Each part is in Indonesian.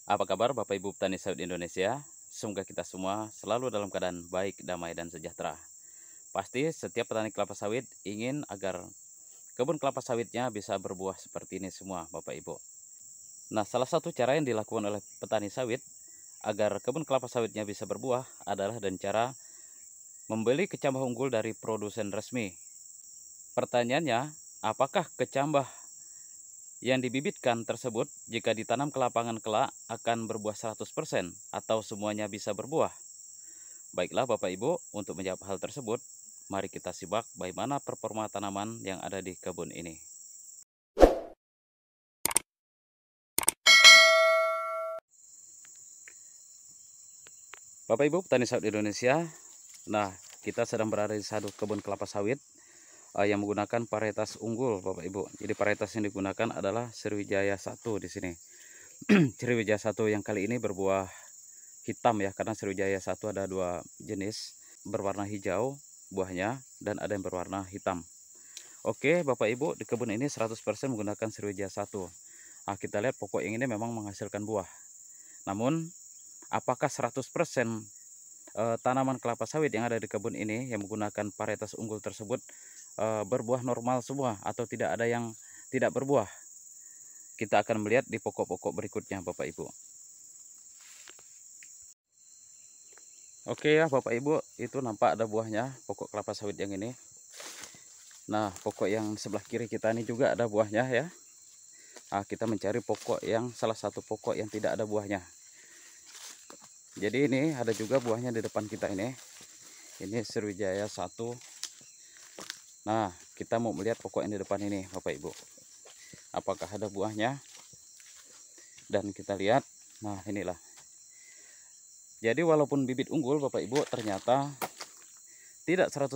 Apa kabar Bapak Ibu petani sawit Indonesia? Semoga kita semua selalu dalam keadaan baik, damai, dan sejahtera. Pasti setiap petani kelapa sawit ingin agar kebun kelapa sawitnya bisa berbuah seperti ini semua Bapak Ibu. Nah, salah satu cara yang dilakukan oleh petani sawit agar kebun kelapa sawitnya bisa berbuah adalah dengan cara membeli kecambah unggul dari produsen resmi. Pertanyaannya, apakah kecambah yang dibibitkan tersebut jika ditanam ke lapangan kelak akan berbuah 100% atau semuanya bisa berbuah? Baiklah Bapak Ibu, untuk menjawab hal tersebut, mari kita simak bagaimana performa tanaman yang ada di kebun ini. Bapak Ibu petani sawit Indonesia, nah kita sedang berada di satu kebun kelapa sawit yang menggunakan varietas unggul Bapak Ibu. Jadi varietas yang digunakan adalah Sriwijaya 1 di sini. Sriwijaya 1 yang kali ini berbuah hitam ya, karena Sriwijaya 1 ada dua jenis, berwarna hijau buahnya dan ada yang berwarna hitam. Oke Bapak Ibu, di kebun ini 100% menggunakan Sriwijaya 1. Nah, kita lihat pokok yang ini memang menghasilkan buah. Namun apakah 100% tanaman kelapa sawit yang ada di kebun ini yang menggunakan varietas unggul tersebut berbuah normal semua atau tidak ada yang tidak berbuah? Kita akan melihat di pokok-pokok berikutnya Bapak Ibu. Oke ya Bapak Ibu, itu nampak ada buahnya pokok kelapa sawit yang ini. Nah, pokok yang sebelah kiri kita ini juga ada buahnya ya. Nah, kita mencari pokok yang salah satu pokok yang tidak ada buahnya. Jadi ini ada juga buahnya di depan kita ini. Ini Sriwijaya 1. Nah, kita mau melihat pokok yang di depan ini Bapak Ibu. Apakah ada buahnya? Dan kita lihat, nah inilah. Jadi walaupun bibit unggul Bapak Ibu, ternyata tidak 100%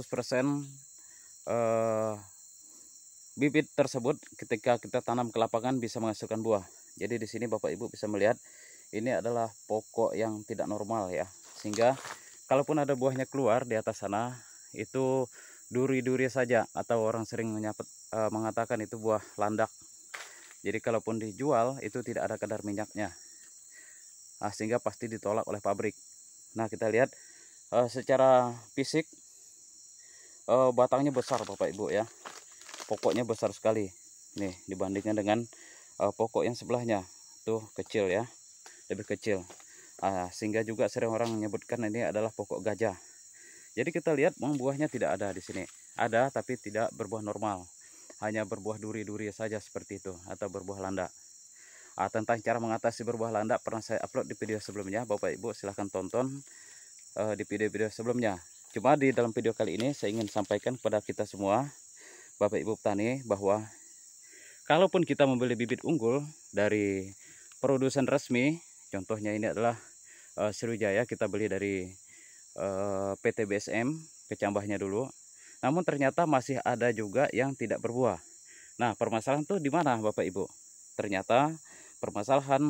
bibit tersebut ketika kita tanam ke lapangan bisa menghasilkan buah. Jadi di sini Bapak Ibu bisa melihat ini adalah pokok yang tidak normal ya. Sehingga kalaupun ada buahnya keluar di atas sana, itu duri-duri saja atau orang sering mengatakan itu buah landak. Jadi kalaupun dijual itu tidak ada kadar minyaknya. Nah, sehingga pasti ditolak oleh pabrik. Nah, kita lihat secara fisik batangnya besar Bapak Ibu ya. Pokoknya besar sekali. Nih, dibandingkan dengan pokok yang sebelahnya. Tuh kecil ya, lebih kecil. Sehingga juga sering orang menyebutkan ini adalah pokok gajah. Jadi kita lihat buahnya tidak ada di sini. Ada tapi tidak berbuah normal. Hanya berbuah duri-duri saja seperti itu atau berbuah landak. Tentang cara mengatasi berbuah landak pernah saya upload di video sebelumnya. Bapak Ibu silahkan tonton di video-video sebelumnya. Cuma di dalam video kali ini saya ingin sampaikan kepada kita semua, Bapak Ibu petani, bahwa kalaupun kita membeli bibit unggul dari produsen resmi, contohnya ini adalah Sriwijaya, kita beli dari PT BSM, kecambahnya dulu. Namun ternyata masih ada juga yang tidak berbuah. Nah, permasalahan itu di mana Bapak Ibu? Ternyata permasalahan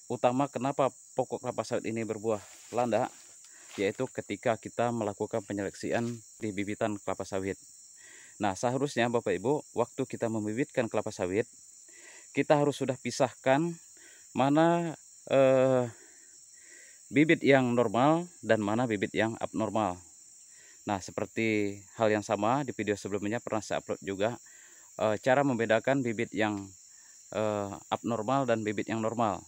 utama kenapa pokok kelapa sawit ini berbuah landak, yaitu ketika kita melakukan penyeleksian di bibitan kelapa sawit. Nah, seharusnya Bapak Ibu, waktu kita membibitkan kelapa sawit, kita harus sudah pisahkan mana bibit yang normal dan mana bibit yang abnormal. Nah, seperti hal yang sama di video sebelumnya pernah saya upload juga cara membedakan bibit yang abnormal dan bibit yang normal.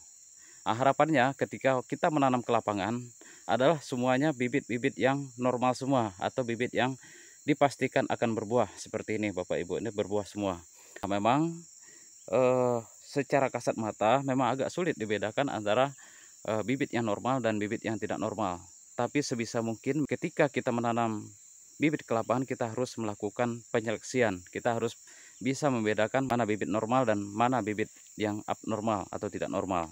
Harapannya ketika kita menanam ke lapangan adalah semuanya bibit-bibit yang normal semua atau bibit yang dipastikan akan berbuah seperti ini Bapak Ibu, ini berbuah semua. Nah, memang secara kasat mata memang agak sulit dibedakan antara bibit yang normal dan bibit yang tidak normal. Tapi sebisa mungkin ketika kita menanam bibit ke lapangan kita harus melakukan penyeleksian. Kita harus bisa membedakan mana bibit normal dan mana bibit yang abnormal atau tidak normal.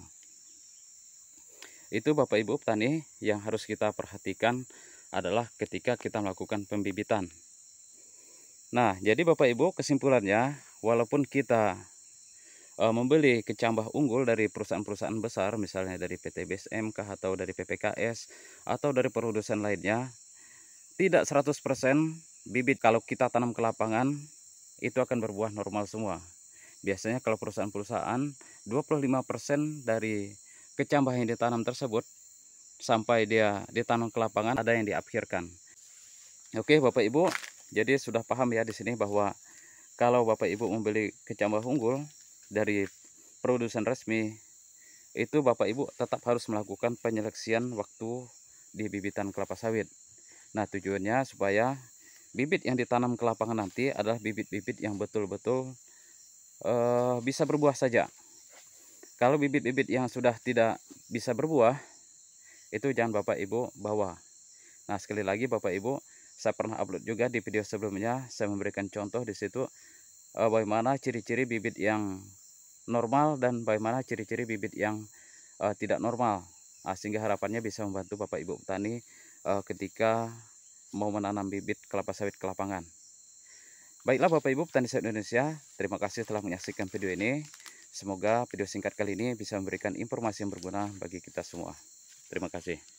Itu Bapak Ibu petani yang harus kita perhatikan adalah ketika kita melakukan pembibitan. Nah, jadi Bapak Ibu kesimpulannya, walaupun kita membeli kecambah unggul dari perusahaan-perusahaan besar, misalnya dari PT BSM atau dari PPKS atau dari produsen lainnya, tidak 100% bibit kalau kita tanam ke lapangan itu akan berbuah normal semua. Biasanya kalau perusahaan-perusahaan 25% dari kecambah yang ditanam tersebut sampai dia ditanam ke lapangan ada yang diakhirkan. Oke Bapak Ibu, jadi sudah paham ya di sini bahwa kalau Bapak Ibu membeli kecambah unggul dari produsen resmi, itu Bapak Ibu tetap harus melakukan penyeleksian waktu di bibitan kelapa sawit. Nah, tujuannya supaya bibit yang ditanam ke lapangan nanti adalah bibit-bibit yang betul-betul bisa berbuah saja. Kalau bibit-bibit yang sudah tidak bisa berbuah, itu jangan Bapak Ibu bawa. Nah, sekali lagi Bapak Ibu, saya pernah upload juga di video sebelumnya, saya memberikan contoh di situ bagaimana ciri-ciri bibit yang normal dan bagaimana ciri-ciri bibit yang tidak normal. Sehingga harapannya bisa membantu Bapak Ibu petani ketika mau menanam bibit kelapa sawit ke lapangan. Baiklah Bapak Ibu petani sawit Indonesia, terima kasih telah menyaksikan video ini. Semoga video singkat kali ini bisa memberikan informasi yang berguna bagi kita semua. Terima kasih.